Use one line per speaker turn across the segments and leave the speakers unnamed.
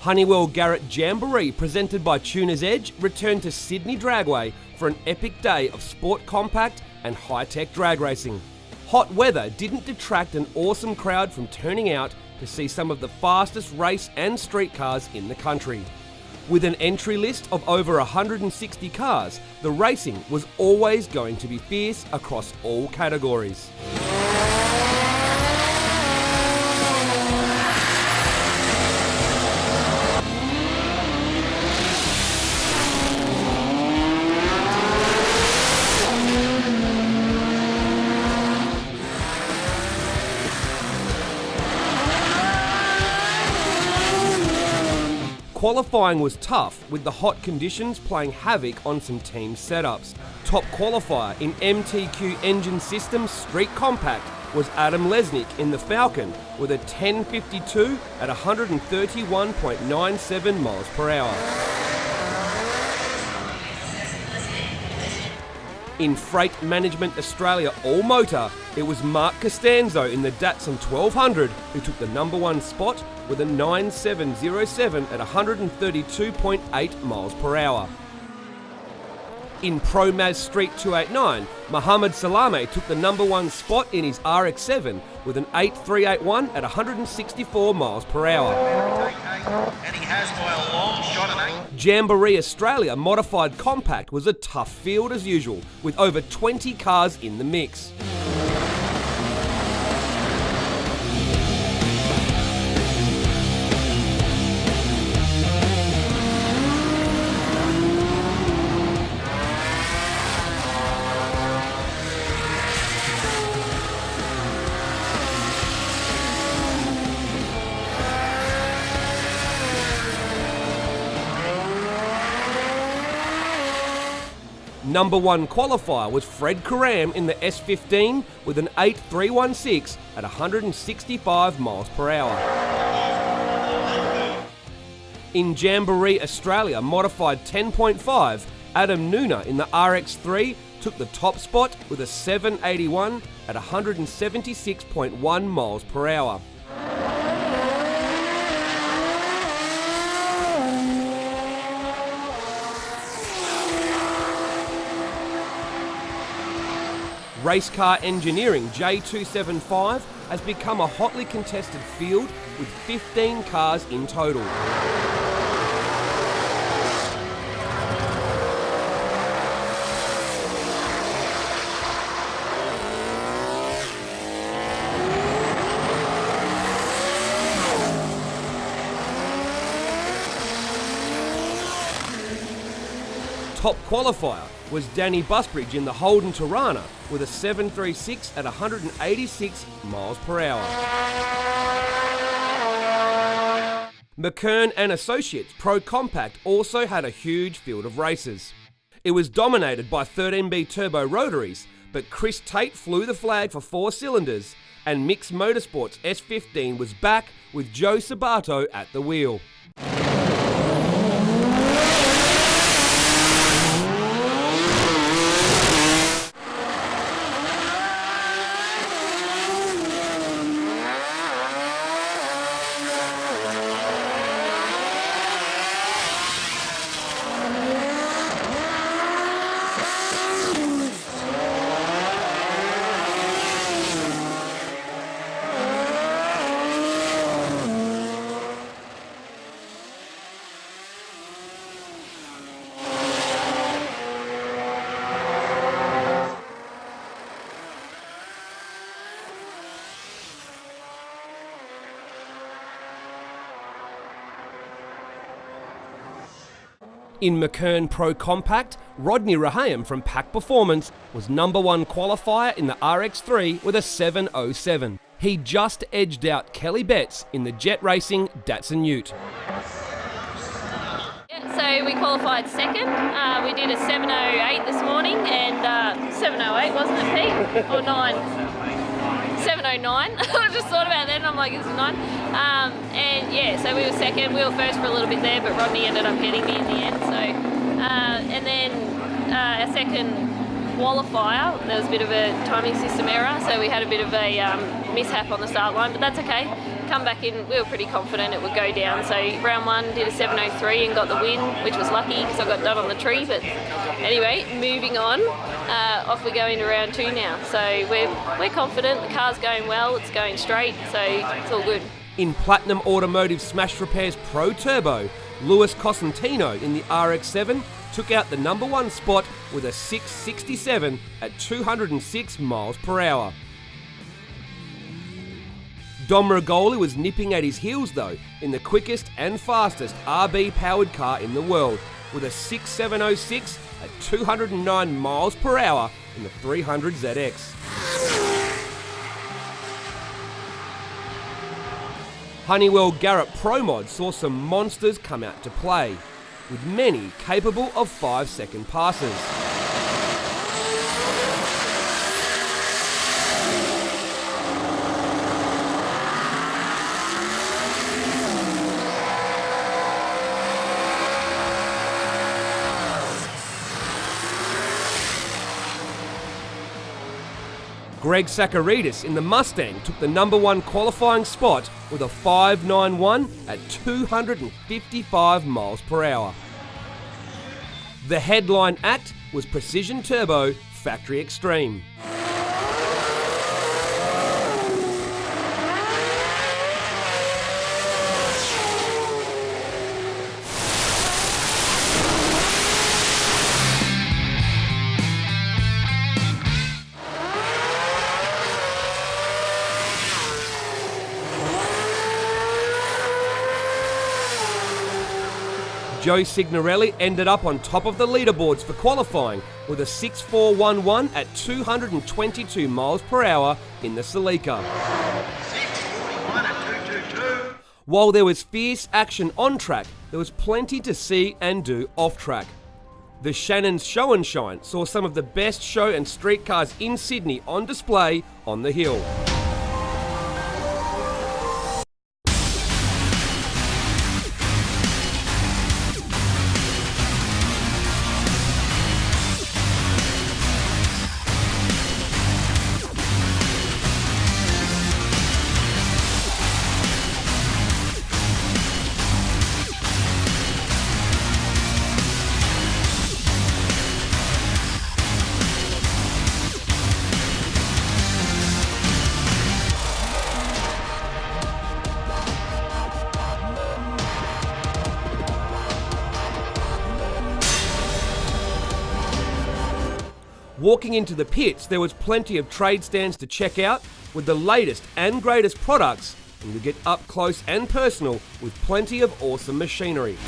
Honeywell Garrett Jamboree, presented by Tuner's Edge, returned to Sydney Dragway for an epic day of sport compact and high-tech drag racing. Hot weather didn't detract an awesome crowd from turning out to see some of the fastest race and street cars in the country. With an entry list of over 160 cars, the racing was always going to be fierce across all categories. Qualifying was tough, with the hot conditions playing havoc on some team setups. Top qualifier in MTQ Engine Systems Street Compact was Adam Lesnick in the Falcon with a 10.52 at 131.97 miles per hour. In Freight Management Australia All Motor, it was Mark Costanzo in the Datsun 1200 who took the #1 spot with a 9.707 at 132.8 miles per hour. In Pro Maz Street 289, Mohammed Salame took the #1 spot in his RX-7 with an 8.381 at 164 miles per hour.
And he has by a long shot at 8.
Jamboree Australia Modified Compact was a tough field as usual, with over 20 cars in the mix. #1 qualifier was Fred Karam in the S15 with an 8.316 at 165 miles per hour. In Jamboree Australia Modified 10.5, Adam Nuna in the RX3 took the top spot with a 7.81 at 176.1 miles per hour. Race car engineering J275 has become a hotly contested field with 15 cars in total. Top qualifier was Danny Busbridge in the Holden Tirana with a 7.36 at 186 miles per hour. McKern and Associates Pro Compact also had a huge field of races. It was dominated by 13B turbo rotaries, but Chris Tate flew the flag for 4 cylinders, and Mixed Motorsports S15 was back with Joe Sabato at the wheel. In McKern Pro Compact, Rodney Raham from Pack Performance was #1 qualifier in the RX3 with a 7.07. He just edged out Kelly Betts in the Jet Racing Datsun Ute.
So we qualified second. We did a 7.08 this morning and 7.08 wasn't it, Pete? Or 9? 7.09. I just thought about that and I'm like, it's 9. And yeah, so we were second. We were first for a little bit there, but Rodney ended up getting me in the end. So, and then our second qualifier, there was a bit of a timing system error, so we had a bit of a mishap on the start line, but that's okay. Come back in, we were pretty confident it would go down. So round 1 did a 7:03 and got the win, which was lucky because I got done on the tree. But anyway, moving on, off we go into round 2 now. So we're confident, the car's going well, it's going straight, so it's all good.
In Platinum Automotive Smash Repairs Pro Turbo, Lewis Cosentino in the RX-7 took out the number 1 spot with a 6.67 at 206 miles per hour. Dom Rigoli was nipping at his heels though in the quickest and fastest RB powered car in the world with a 6.706 at 209 miles per hour in the 300 ZX. Honeywell Garrett Pro Mod saw some monsters come out to play, with many capable of 5-second passes. Greg Sakaridis in the Mustang took the number 1 qualifying spot with a 5.91 at 255 miles per hour. The headline act was Precision Turbo Factory Extreme. Joe Signorelli ended up on top of the leaderboards for qualifying with a 6.411 at 222 miles per hour in the Celica.
6:41 at 222.
While there was fierce action on track, there was plenty to see and do off track. The Shannon's Show and Shine saw some of the best show and street cars in Sydney on display on the hill. Walking into the pits, there was plenty of trade stands to check out with the latest and greatest products, and you get up close and personal with plenty of awesome machinery.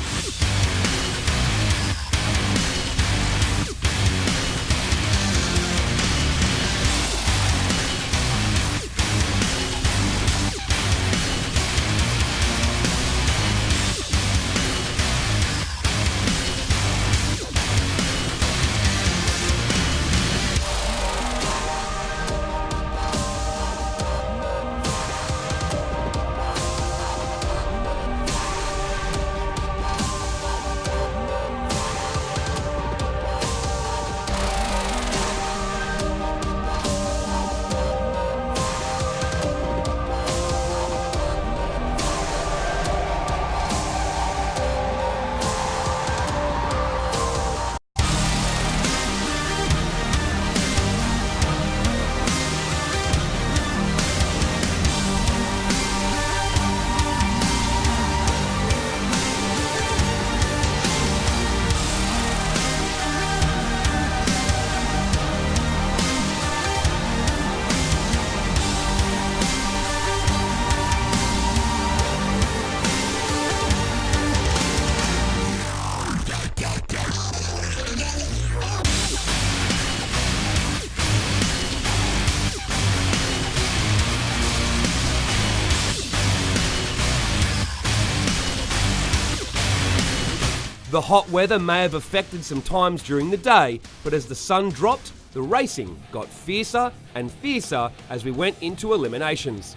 The hot weather may have affected some times during the day, but as the sun dropped, the racing got fiercer and fiercer as we went into eliminations.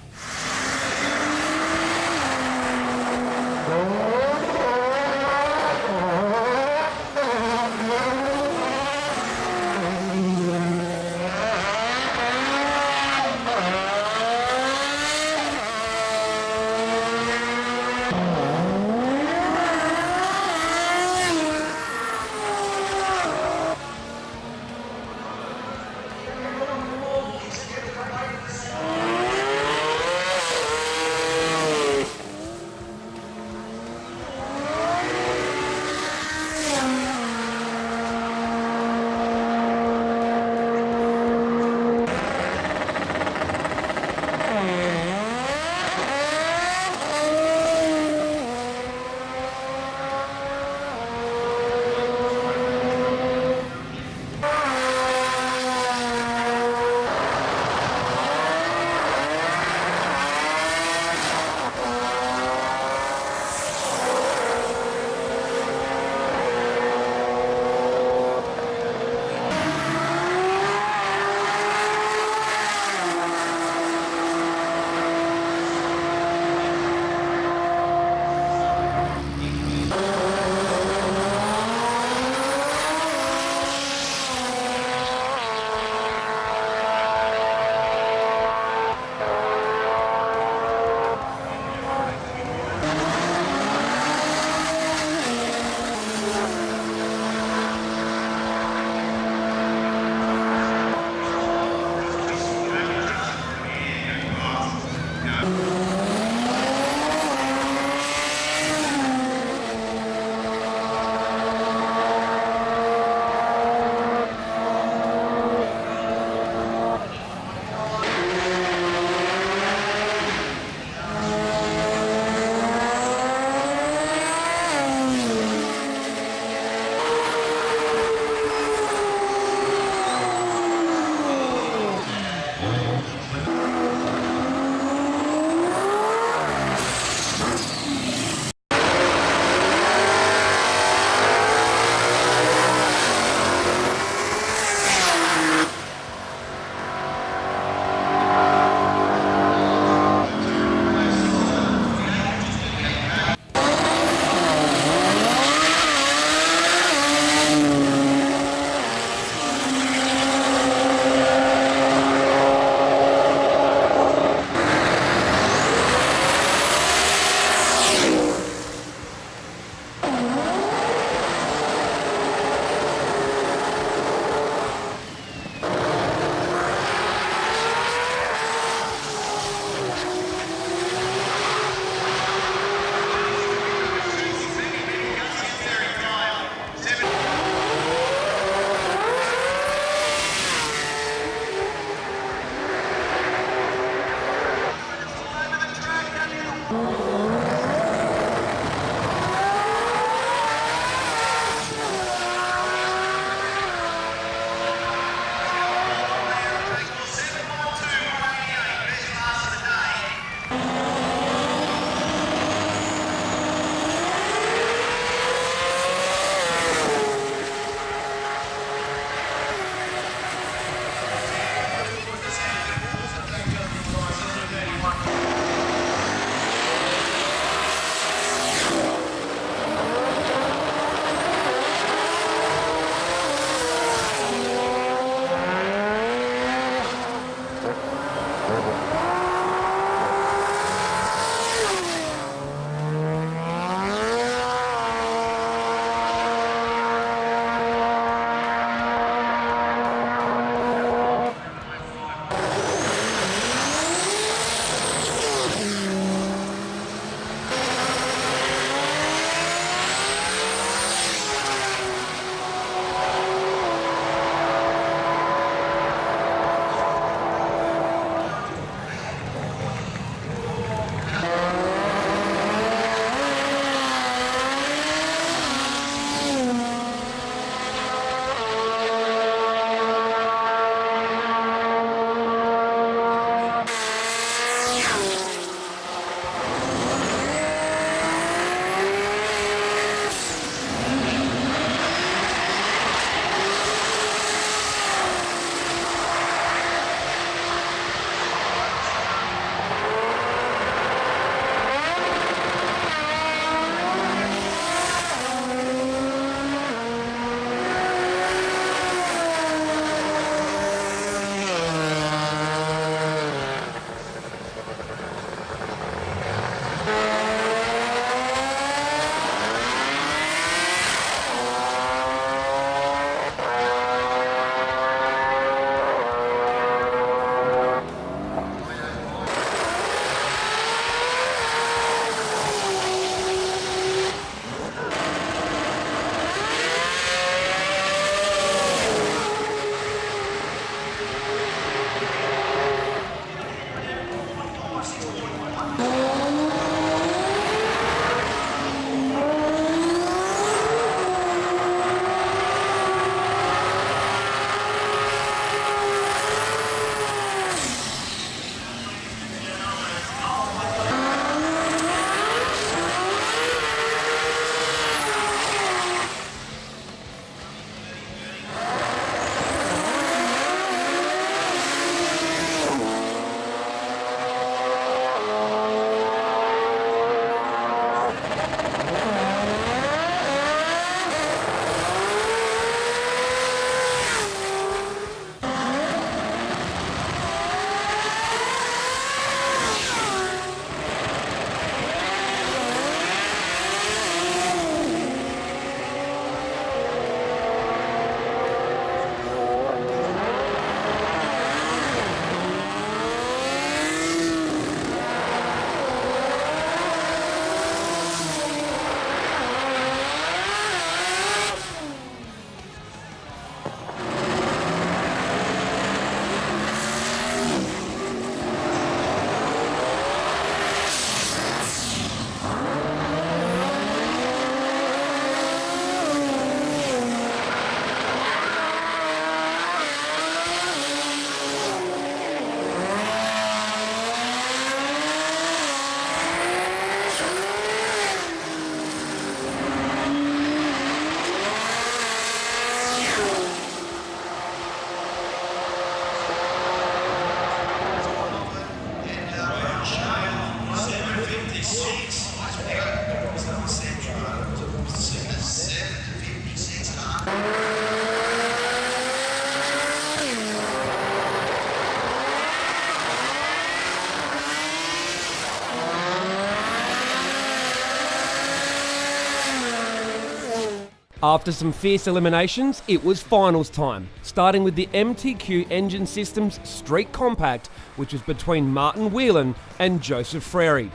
After some fierce eliminations, it was finals time, starting with the MTQ Engine Systems Street Compact, which was between Martin Whelan and Joseph Frary.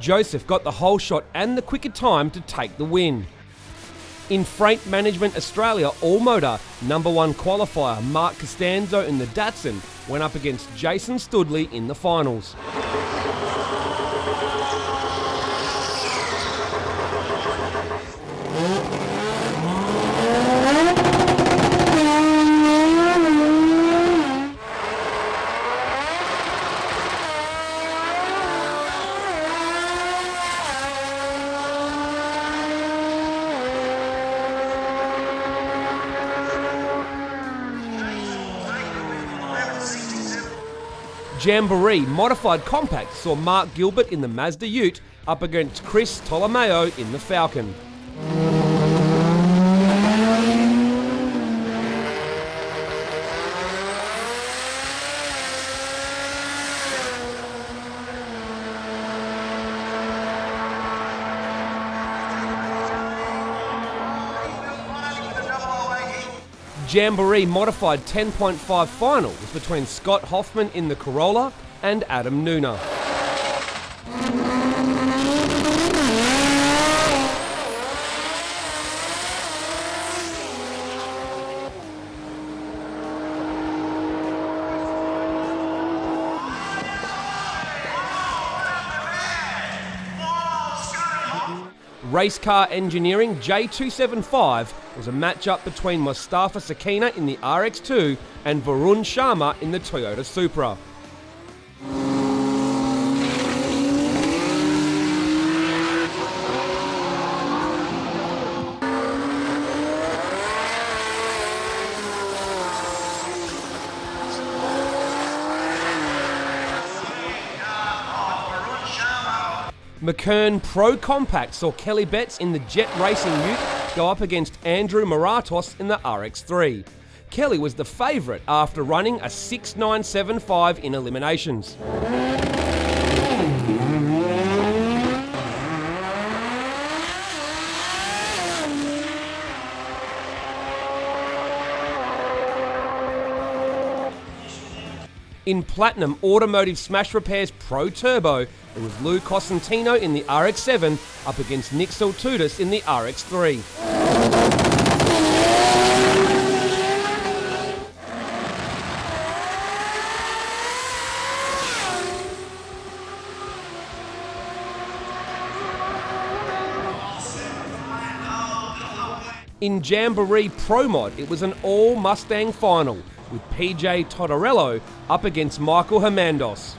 Joseph got the whole shot and the quicker time to take the win. In Freight Management Australia All-Motor, number 1 qualifier Mark Costanzo in the Datsun went up against Jason Studley in the finals. Jamboree Modified Compact saw Mark Gilbert in the Mazda Ute up against Chris Tolomeo in the Falcon. Jamboree Modified 10.5 final was between Scott Hoffman in the Corolla and Adam Nooner. Race Car Engineering J275 was a matchup between Mustafa Sakina in the RX2 and Varun Sharma in the Toyota Supra. McKern Pro Compact saw Kelly Betts in the Jet Racing Ute go up against Andrew Maratos in the RX3. Kelly was the favourite after running a 6.975 in eliminations. In Platinum Automotive Smash Repairs Pro Turbo, it was Lou Cosentino in the RX-7 up against Nick Saltudis in the RX-3. In Jamboree Pro Mod, it was an all-Mustang final, with PJ Todorello up against Michael Hermandos.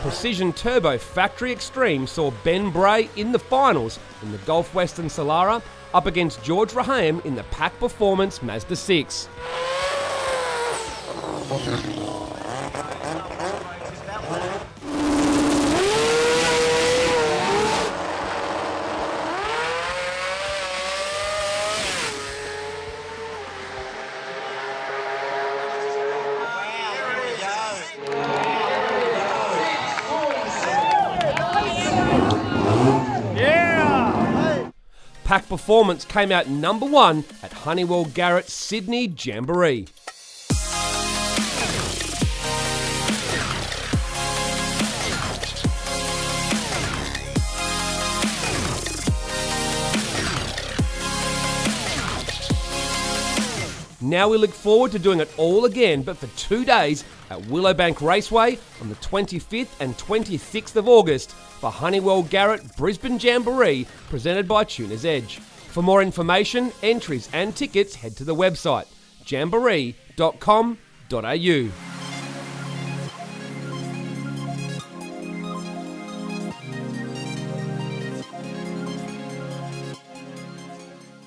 Precision Turbo Factory Extreme saw Ben Bray in the finals in the Gulf Western Solara up against George Raham in the Pack Performance Mazda 6. Pack Performance came out number 1 at Honeywell Garrett's Sydney Jamboree. Now we look forward to doing it all again, but for 2 days at Willowbank Raceway on the 25th and 26th of August for Honeywell Garrett Brisbane Jamboree, presented by Tuner's Edge. For more information, entries and tickets, head to the website jamboree.com.au.